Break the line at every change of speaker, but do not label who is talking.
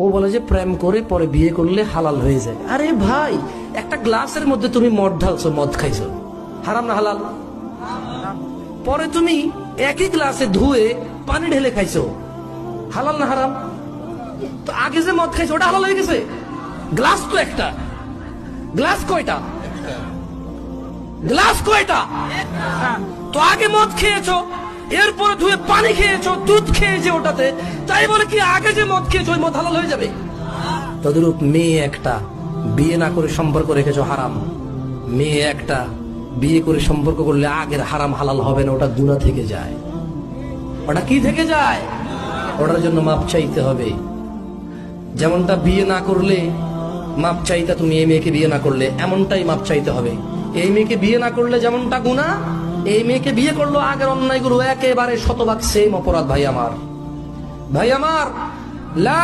ও বলে যে প্রেম করে পরে বিয়ে করলে হালাল হয়ে যায়। আরে ভাই, একটা গ্লাসের মধ্যে তুমি মদ ঢালছো, মদ খাইছো, হারাম না হালাল? পরে তুমি একই গ্লাসে ধুয়ে পানি ঢেলে খাইছো, হালাল না হারাম? তো আগে যে মদ খাইছো ওটা হালাল হয়ে গেছে? গ্লাস তো একটা, গ্লাস কয়টা? গ্লাস কয়টা? তো আগে মদ খেয়েছো, এরপরে ধুয়ে পানি খেয়েছো, দুধ খেয়েছে ওটাতে, তাই বলে কি আগে যে মদ খেয়েছো ওই মদ হালাল হয়ে যাবে? তদরূপ মেয়ে একটা বিয়ে না করে সম্পর্ক রেখেছো, হারাম। মেয়ে একটা বিয়ে করে সম্পর্ক করলে আগের হারাম হালাল হবে না, ওটা গুনাহ থেকে যায়। ওটা কি থেকে যায়? ওটার জন্য মাপ চাইতে হবে। যেমনটা বিয়ে না করলে মাপ চাইতে, তুমি এই মেয়েকে বিয়ে না করলে এমনটাই মাপ চাইতে হবে। এই মেয়েকে বিয়ে না করলে যেমনটা গুনাহ, এই মেয়েকে বিয়ে করলো আগের অন্যায়গুলো একেবারে শতভাগ সেম অপরাধ। ভাই আমার, ভাই আমার, লা